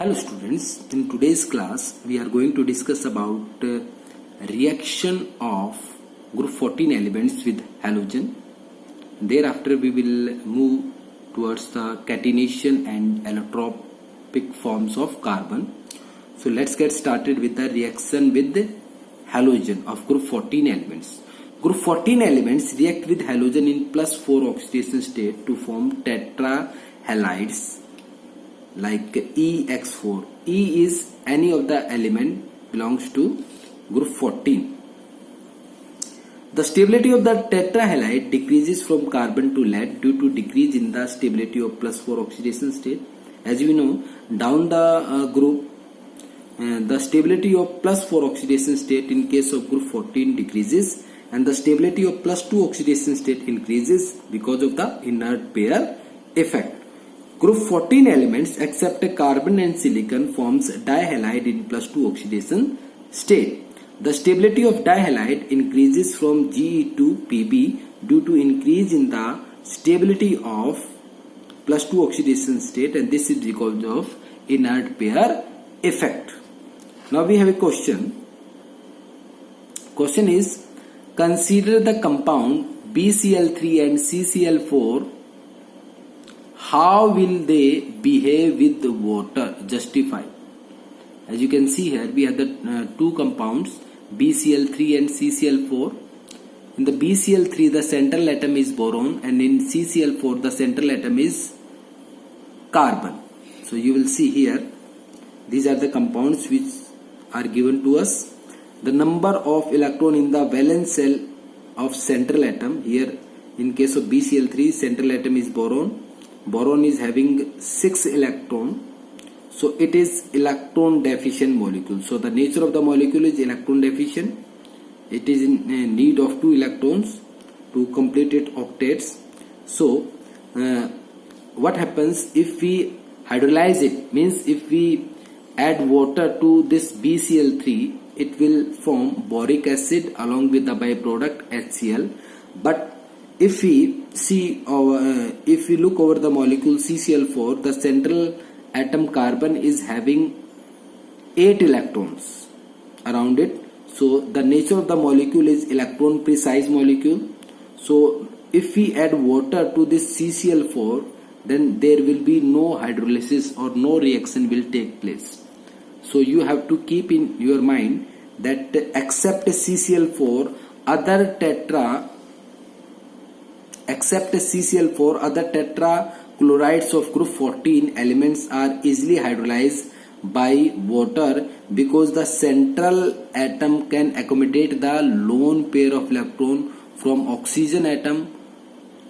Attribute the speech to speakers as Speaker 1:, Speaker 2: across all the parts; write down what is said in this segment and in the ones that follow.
Speaker 1: Hello students, in today's class we are going to discuss about reaction of group 14 elements with halogen. Thereafter we will move towards the catenation and allotropic forms of carbon. So let's get started with the reaction with halogen of group 14 elements. Group 14 elements react with halogen in +4 oxidation state to form tetrahalides like EX4. E is any of the element belongs to group 14. The stability of the tetrahalide decreases from carbon to lead due to decrease in the stability of +4 oxidation state. As we know, down the group, the stability of +4 oxidation state in case of group 14 decreases and the stability of +2 oxidation state increases because of the inert pair effect. Group 14 elements except carbon and silicon forms dihalide in +2 oxidation state. The stability of dihalide increases from Ge to Pb due to increase in the stability of +2 oxidation state, and this is because of inert pair effect. Now we have a question. Question is, consider the compound BCl3 and CCl4. How will they behave with the water? Justify. As you can see here, we have the two compounds BCl3 and CCl4. In the BCl3, the central atom is boron, and in CCl4, the central atom is carbon. So you will see here, these are the compounds which are given to us. The number of electron in the valence shell of central atom. Here, in case of BCl3, central atom is boron. Boron is having 6 electron, so it is electron deficient molecule. So the nature of the molecule is electron deficient. It is in need of 2 electrons to complete its octets. So what happens if we hydrolyze it? Means if we add water to this BCl3, it will form boric acid along with the byproduct HCl. But if we see if we look over the molecule CCl4, the central atom carbon is having 8 electrons around it. So the nature of the molecule is electron precise molecule. So if we add water to this CCl4, then there will be no hydrolysis or no reaction will take place. So you have to keep in your mind that except CCl4, other tetrachlorides of group 14 elements are easily hydrolyzed by water because the central atom can accommodate the lone pair of electron from oxygen atom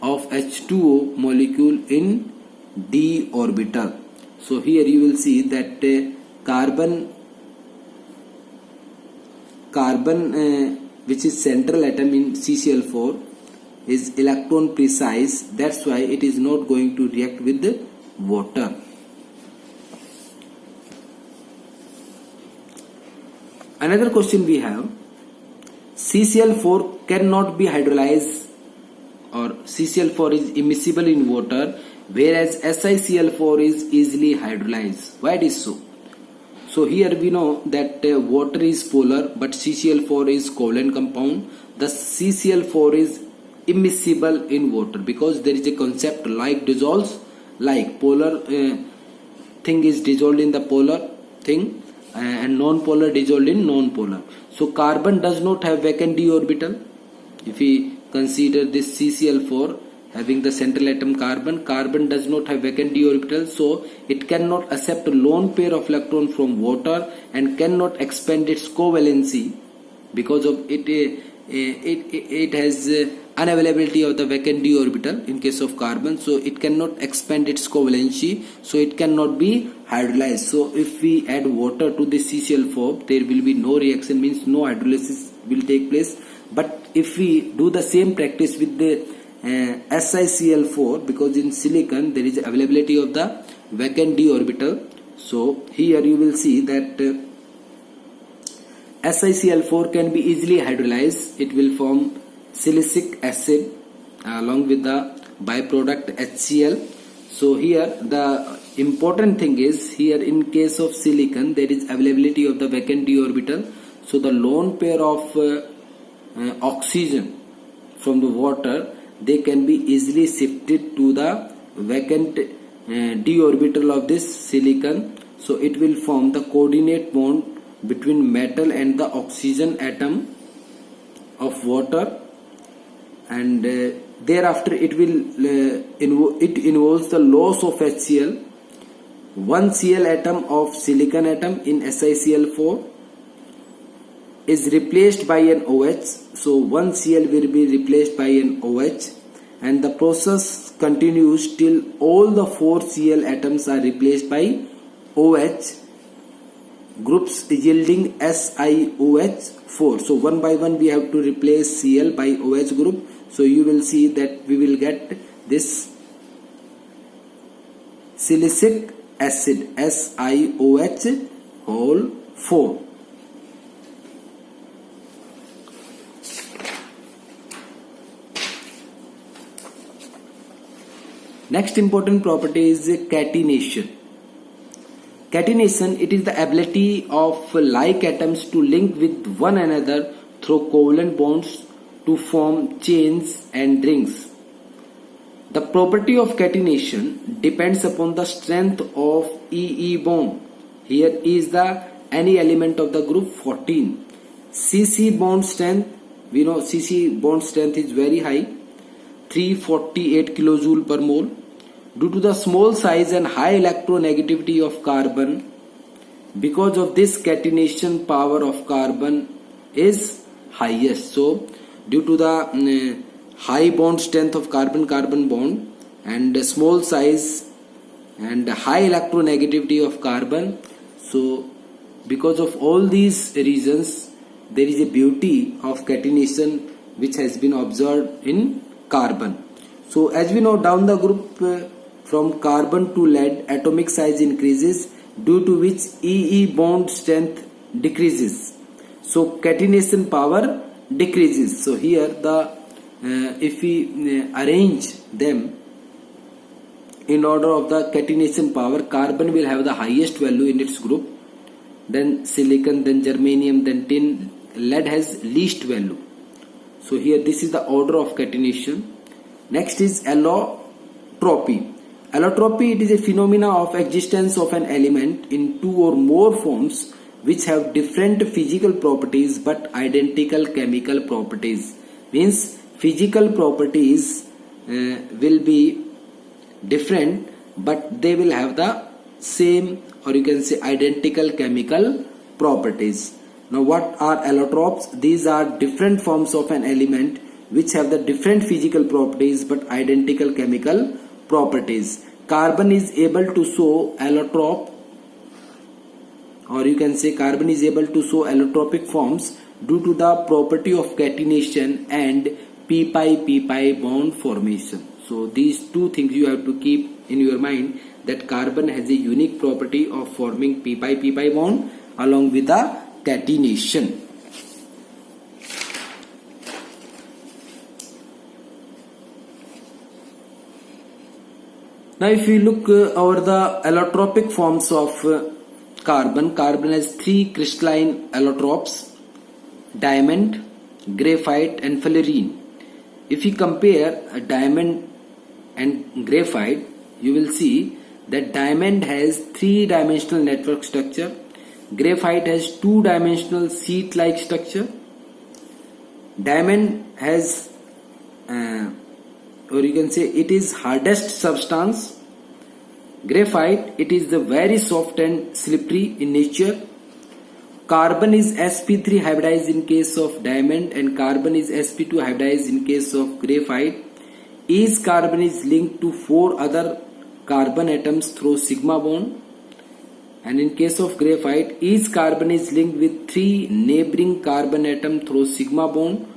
Speaker 1: of H2O molecule in d orbital. So here you will see that carbon which is central atom in CCl4 is electron precise. That's why it is not going to react with the water. Another question we have, CCl4 cannot be hydrolyzed, or CCl4 is immiscible in water, whereas SiCl4 is easily hydrolyzed. Why it is so? So here we know that water is polar, but CCl4 is covalent compound. The CCl4 is immiscible in water because there is a concept like dissolves like. Polar thing is dissolved in the polar thing and non-polar dissolved in non-polar. So carbon does not have vacant d orbital. If we consider this CCl4 having the central atom carbon does not have vacant d orbital, so it cannot accept a lone pair of electron from water and cannot expand its covalency because of it has unavailability of the vacant d orbital in case of carbon, so it cannot expand its covalency, so it cannot be hydrolyzed. So if we add water to the CCl4, there will be no reaction, means no hydrolysis will take place. But if we do the same practice with the SiCl4, because in silicon there is availability of the vacant d orbital, so here you will see that SiCl4 can be easily hydrolyzed. It will form silicic acid along with the byproduct HCl. So here the important thing is, here in case of silicon there is availability of the vacant d orbital. So the lone pair of oxygen from the water, they can be easily shifted to the vacant d orbital of this silicon. So it will form the coordinate bond between metal and the oxygen atom of water, and thereafter it will it involves the loss of HCl. One Cl atom of silicon atom in SiCl4 is replaced by an OH. So one Cl will be replaced by an OH, and the process continues till all the 4 Cl atoms are replaced by OH groups, yielding SiOH4. So one by one we have to replace Cl by OH group. So you will see that we will get this silicic acid, SiOH whole 4. Next important property is catenation. Catenation, it is the ability of like atoms to link with one another through covalent bonds to form chains and rings. The property of catenation depends upon the strength of E bond. Here is the any element of the group 14. CC bond strength, we know CC bond strength is very high, 348 kilojoule per mole. Due to the small size and high electronegativity of carbon, because of this catenation power of carbon is highest. So due to the high bond strength of carbon-carbon bond and small size and high electronegativity of carbon, so because of all these reasons there is a beauty of catenation which has been observed in carbon. So as we know, down the group from carbon to lead, atomic size increases, due to which E bond strength decreases. So catenation power decreases. So here the if we arrange them in order of the catenation power, carbon will have the highest value in its group, then silicon, then germanium, then tin. Lead has least value. So here this is the order of catenation. Next is allotropy. Allotropy, it is a phenomena of existence of an element in two or more forms which have different physical properties but identical chemical properties. Means physical properties will be different but they will have the same, or you can say identical chemical properties. Now what are allotropes? These are different forms of an element which have the different physical properties but identical chemical properties. Carbon is able to show allotrope, or you can say carbon is able to show allotropic forms due to the property of catenation and p-pi bond formation. So these two things you have to keep in your mind, that carbon has a unique property of forming p-pi bond along with the catenation. Now if we look over the allotropic forms of carbon, carbon has 3 crystalline allotropes: diamond, graphite and fullerene. If you compare a diamond and graphite, you will see that diamond has 3-dimensional network structure, graphite has 2-dimensional sheet-like structure. Diamond has or you can say it is hardest substance. Graphite, it is the very soft and slippery in nature. Carbon is sp3 hybridized in case of diamond and carbon is sp2 hybridized in case of graphite. Each carbon is linked to 4 other carbon atoms through sigma bond, and in case of graphite each carbon is linked with 3 neighboring carbon atoms through sigma bond.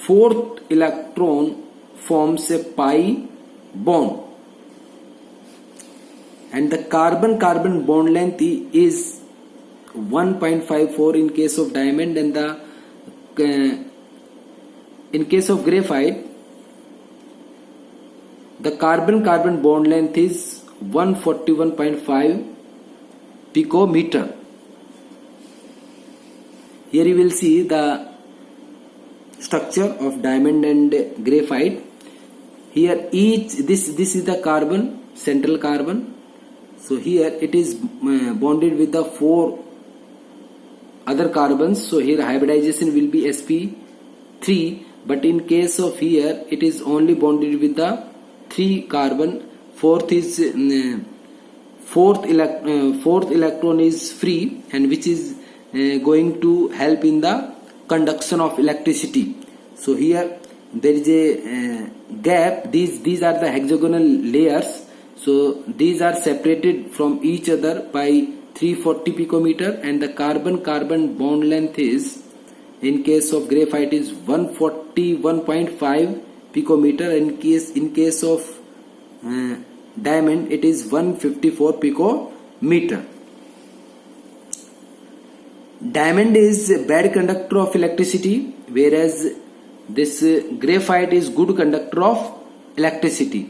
Speaker 1: 4th electron forms a pi bond, and the carbon-carbon bond length is 1.54 in case of diamond, and the in case of graphite The carbon-carbon bond length is 141.5 picometer. Here you will see the structure of diamond and graphite. Here this is the carbon, central carbon. So here it is bonded with the 4 other carbons. So here hybridization will be sp3, but in case of here it is only bonded with the 3 carbon. Fourth electron is free, and which is going to help in the conduction of electricity. So here there is a gap. These are the hexagonal layers. So these are separated from each other by 340 picometer, and the carbon-carbon bond length is, in case of graphite, is 141.5 picometer. In case of diamond, it is 154 picometer. Diamond is a bad conductor of electricity, whereas this graphite is good conductor of electricity.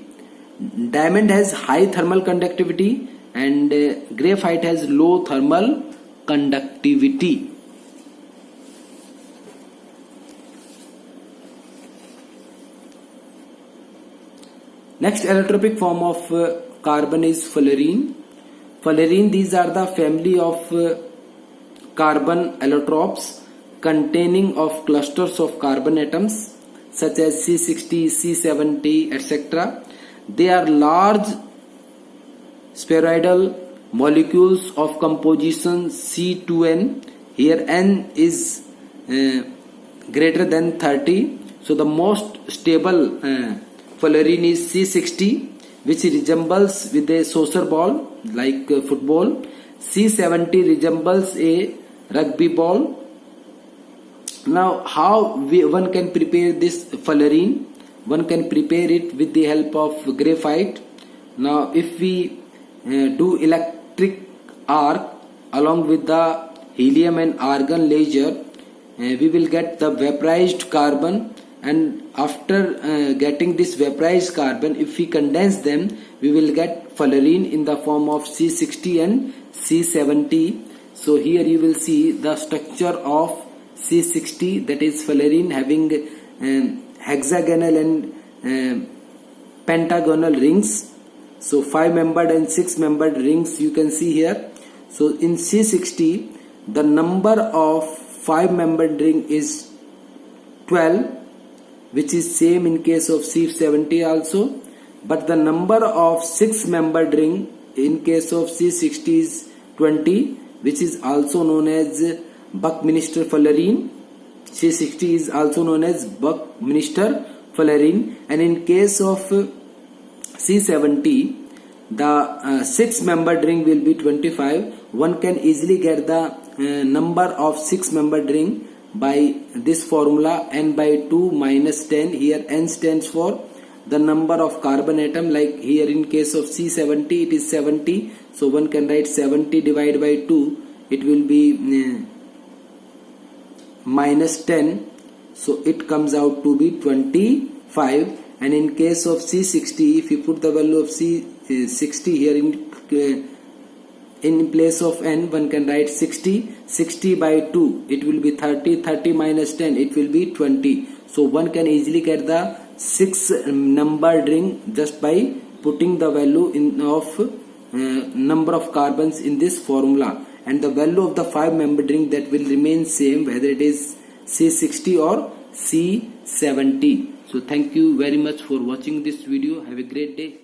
Speaker 1: Diamond has high thermal conductivity and graphite has low thermal conductivity. Next allotropic form of carbon is fullerene. Fullerene, these are the family of carbon allotropes containing of clusters of carbon atoms such as C60, C70, etc. They are large spheroidal molecules of composition C2N. Here N is greater than 30. So the most stable fullerene is C60, which resembles with a saucer ball like football. C70 resembles a rugby ball. Now how one can prepare this fullerene? One can prepare it with the help of graphite. Now if we do electric arc along with the helium and argon laser, we will get the vaporized carbon, and after getting this vaporized carbon, if we condense them, we will get fullerene in the form of C60 and C70. So here you will see the structure of C60, that is fullerene, having hexagonal and pentagonal rings. So 5-membered and 6-membered rings you can see here. So in C60 the number of 5-membered ring is 12, which is same in case of C70 also, but the number of 6-membered ring in case of C60 is 20, which is also known as Buckminster fullerene. C60 is also known as Buckminster fullerene, and in case of C70 the 6-membered ring will be 25. One can easily get the number of 6-membered ring by this formula, n by 2 minus 10. Here n stands for the number of carbon atom, like here in case of C70 it is 70, so one can write 70 divided by 2, it will be minus 10, so it comes out to be 25. And in case of C60, if you put the value of C60 here in place of n, one can write 60 by 2, it will be 30 minus 10, it will be 20. So one can easily get the 6-numbered ring just by putting the value of number of carbons in this formula, and the value of the 5-membered ring that will remain same whether it is C60 or C70. So thank you very much for watching this video. Have a great day.